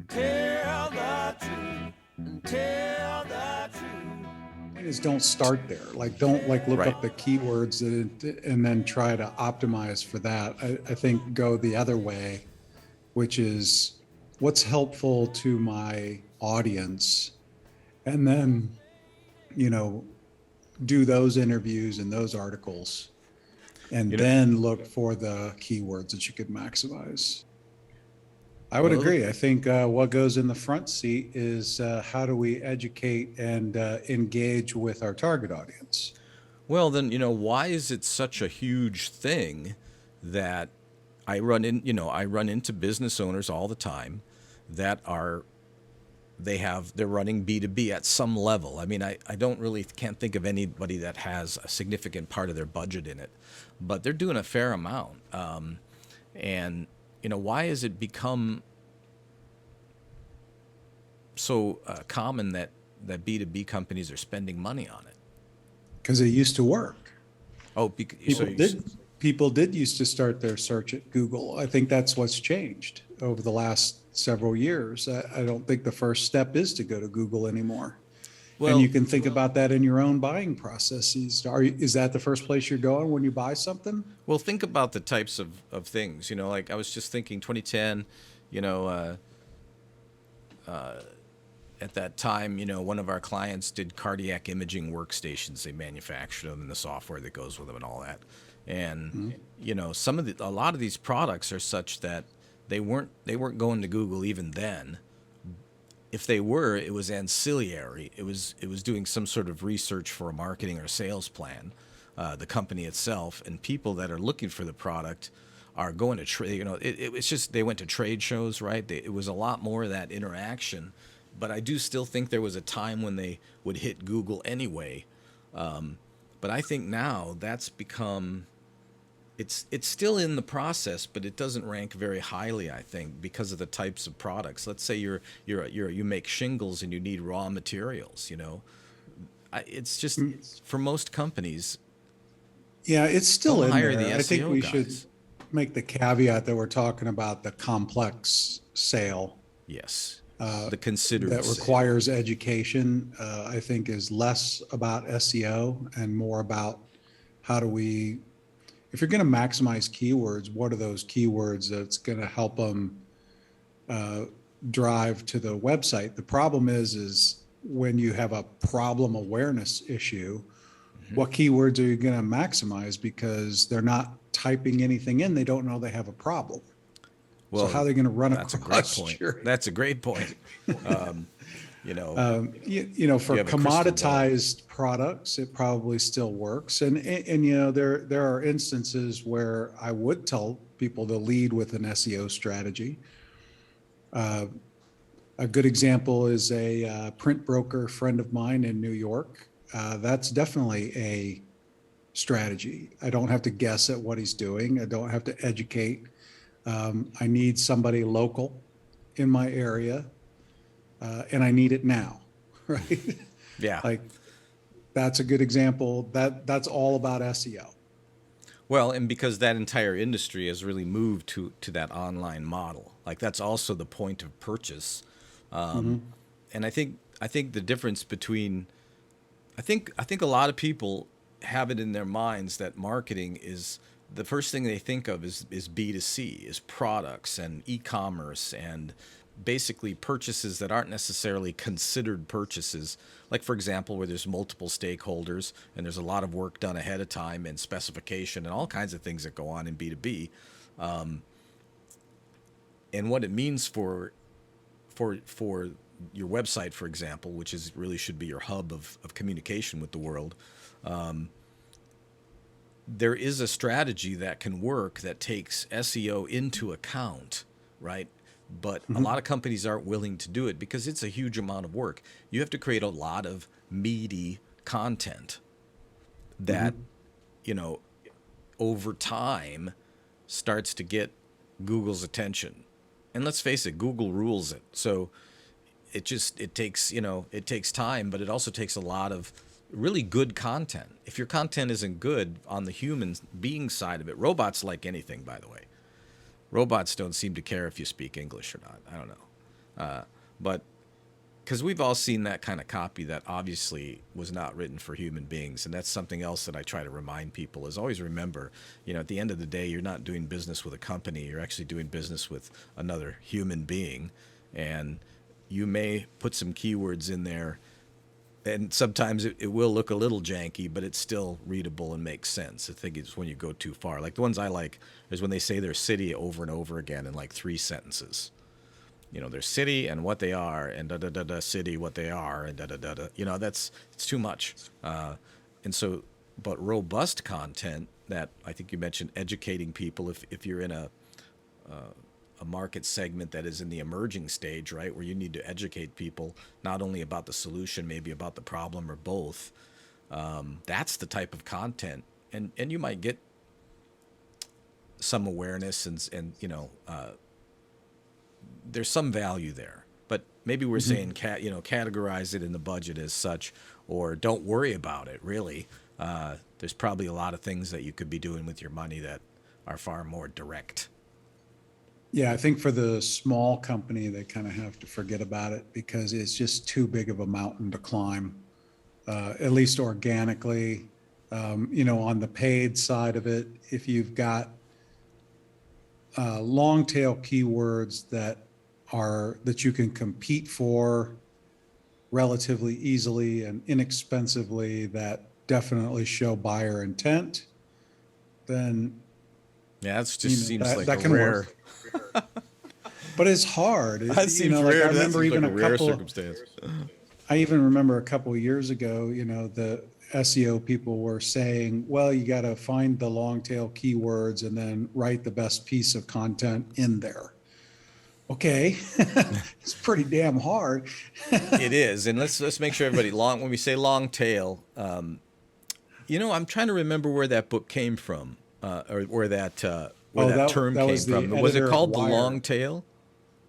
Tell the truth. Tell the truth. Is don't start there. Like, don't like look Right. up the keywords and then try to optimize for that. I think go the other way, which is what's helpful to my audience, and then you know do those interviews and those articles, and You know, then look for the keywords that you could maximize. I would well, agree. I think what goes in the front seat is how do we educate and engage with our target audience? well, then, why is it such a huge thing that I run into business owners all the time that they're running B2B at some level. I mean, I don't really can't think of anybody that has a significant part of their budget in it, but they're doing a fair amount. And, why has it become so common that B2B companies are spending money on it? Because it used to work. Oh, People did people did used to start their search at Google. I think that's what's changed over the last several years. I don't think the first step is to go to Google anymore. And you can think about that in your own buying processes. Is that the first place you're going when you buy something? Well, think about the types of things. Like I was just thinking 2010, you know, at that time, one of our clients did cardiac imaging workstations. They manufactured them and the software that goes with them and all that. And, a lot of these products are such that they weren't going to Google even then. If they were, it was ancillary. It was doing some sort of research for a marketing or sales plan, the company itself, and people that are looking for the product are going to trade. It's just they went to trade shows, right? It was a lot more of that interaction. But I do still think there was a time when they would hit Google anyway. But I think now that's become. It's still in the process, but it doesn't rank very highly, I think, because of the types of products. Let's say you make shingles and you need raw materials. It's just for most companies. Yeah, it's still Don't in hire there. the I think SEO we guys. should make the caveat that we're talking about the complex sale Yes, the considered that sale. requires education. I think is less about SEO and more about how do we, if you're going to maximize keywords, what are those keywords that's going to help them drive to the website? The problem is when you have a problem awareness issue, what keywords are you going to maximize? Because they're not typing anything in. They don't know they have a problem. Well, so how are they going to run that's across a great point. your, That's a great point. for You have a crystal ball. commoditized products, it probably still works. And there are instances where I would tell people to lead with an SEO strategy. A good example is a print broker friend of mine in New York. That's definitely a strategy. I don't have to guess at what he's doing. I don't have to educate. I need somebody local in my area, and I need it now, right? Yeah. Like that's a good example. That's all about SEO. Well, and because that entire industry has really moved to that online model, like that's also the point of purchase. And I think the difference between, I think a lot of people have it in their minds that marketing is the first thing they think of is B2C, is products and e-commerce and basically purchases that aren't necessarily considered purchases. Like, for example, where there's multiple stakeholders and there's a lot of work done ahead of time and specification and all kinds of things that go on in B2B. And what it means for your website, for example, which is really should be your hub of communication with the world. There is a strategy that can work that takes SEO into account, right? But a lot of companies aren't willing to do it because it's a huge amount of work. You have to create a lot of meaty content that, over time starts to get Google's attention. And let's face it, Google rules it. So it takes time, but it also takes a lot of really good content. If your content isn't good on the human being side of it, robots like anything, by the way. Robots don't seem to care if you speak English or not. I don't know. But because we've all seen that kind of copy that obviously was not written for human beings, and that's something else that I try to remind people is always remember, at the end of the day, you're not doing business with a company, you're actually doing business with another human being, and you may put some keywords in there, and sometimes it will look a little janky, but it's still readable and makes sense. I think it's when you go too far. Like the ones I like is when they say their city over and over again in like 3 sentences. Their city and what they are, and da da da da city, what they are, and da da da da. It's too much. And so, but robust content that I think you mentioned, educating people. If you're in a market segment that is in the emerging stage, right, where you need to educate people not only about the solution, maybe about the problem or both. That's the type of content, and you might get some awareness and there's some value there, but maybe we're saying categorize it in the budget as such, or don't worry about it. Really, there's probably a lot of things that you could be doing with your money that are far more direct. Yeah, I think for the small company, they kind of have to forget about it because it's just too big of a mountain to climb, at least organically. On the paid side of it, if you've got long tail keywords that you can compete for relatively easily and inexpensively, that definitely show buyer intent, then that just seems like that a can rare. But it's hard. That seems rare. That seems like a rare circumstance. I even remember a couple of years ago, the SEO people were saying, well, you got to find the long tail keywords and then write the best piece of content in there. Okay, it's pretty damn hard. It is, and let's make sure everybody when we say long tail, I'm trying to remember where that book came from, or where that term came from. Was it called The Long Tail?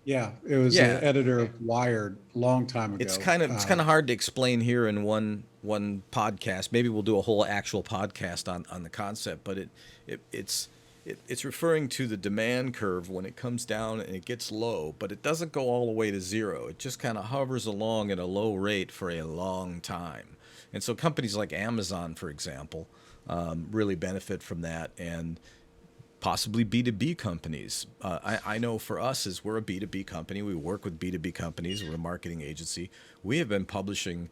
Yeah, it was the editor of Wired a long time ago. It's kind of hard to explain here in one podcast. Maybe we'll do a whole actual podcast on the concept, but it's referring to the demand curve when it comes down and it gets low, but it doesn't go all the way to zero. It just kind of hovers along at a low rate for a long time. And so companies like Amazon, for example, really benefit from that, and possibly B2B companies. I know for us, as we're a B2B company, we work with B2B companies, we're a marketing agency. We have been publishing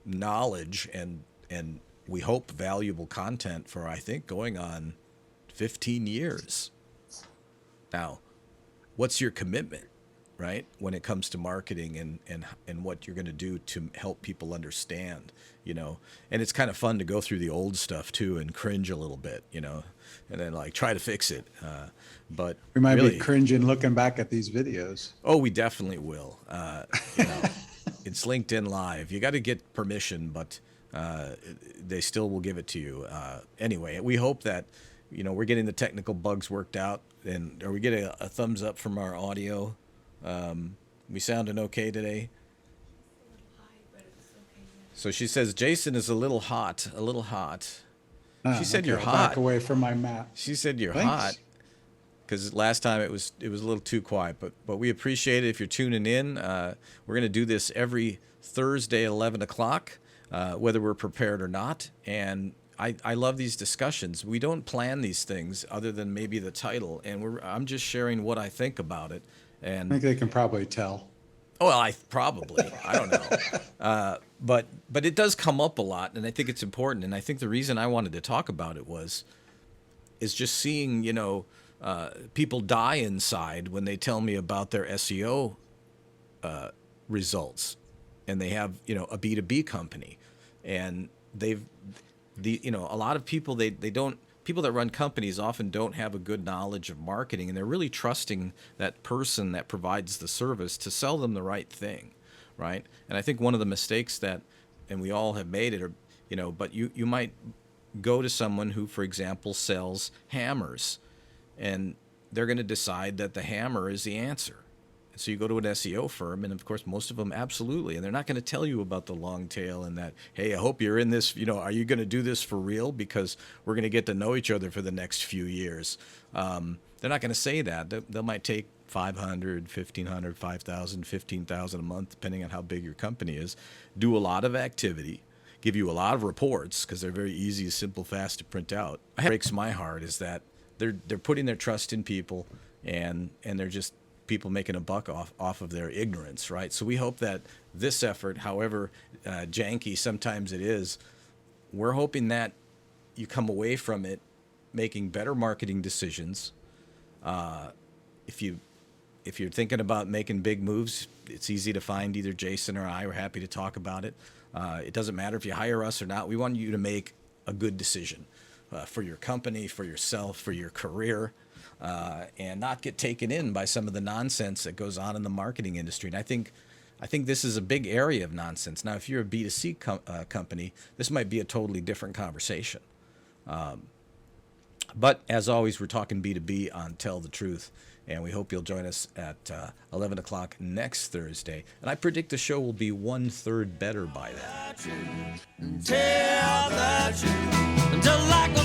knowledge and we hope valuable content for, I think, going on 15 years. Now, what's your commitment, right, when it comes to marketing and what you're going to do to help people understand, and it's kind of fun to go through the old stuff too and cringe a little bit, and then like try to fix it. But we might really be cringing looking back at these videos. Oh, we definitely will. It's LinkedIn Live. You got to get permission, but they still will give it to you. Anyway, we hope that we're getting the technical bugs worked out, and are we getting a thumbs up from our audio? We sounding okay today? So she says Jason is a little hot. She said you're hot. Back away from my mat. She said you're Thanks. hot. Because last time it was a little too quiet, but we appreciate it if you're tuning in. We're going to do this every Thursday at 11 o'clock, whether we're prepared or not. And I love these discussions. We don't plan these things other than maybe the title, and I'm just sharing what I think about it. And I think they can probably tell. Well, I don't know. But it does come up a lot, and I think it's important. And I think the reason I wanted to talk about it is just seeing, people die inside when they tell me about their SEO results, and they have, a B2B company, and a lot of people, people that run companies often don't have a good knowledge of marketing, and they're really trusting that person that provides the service to sell them the right thing, right? And I think one of the mistakes and we all have made it, but you might go to someone who, for example, sells hammers, and they're going to decide that the hammer is the answer. And so you go to an SEO firm, and of course, most of them absolutely, and they're not going to tell you about the long tail and that, hey, I hope you're in this, are you going to do this for real? Because we're going to get to know each other for the next few years. they're not going to say that. They might take 500, 1,500, 5,000, 15,000 a month, depending on how big your company is, do a lot of activity, give you a lot of reports because they're very easy, simple, fast to print out. What breaks my heart is that they're putting their trust in people, and they're just people making a buck off of their ignorance, right? So we hope that this effort, however janky sometimes it is, we're hoping that you come away from it making better marketing decisions. If you're thinking about making big moves, it's easy to find either Jason or I. We're happy to talk about it. It doesn't matter if you hire us or not. We want you to make a good decision for your company, for yourself, for your career, and not get taken in by some of the nonsense that goes on in the marketing industry. And I think this is a big area of nonsense. Now, if you're a B2C company, this might be a totally different conversation. But as always, we're talking B2B on Tell the Truth, and we hope you'll join us at 11 o'clock next Thursday. And I predict the show will be 1/3 better by then. Tell the truth. Just like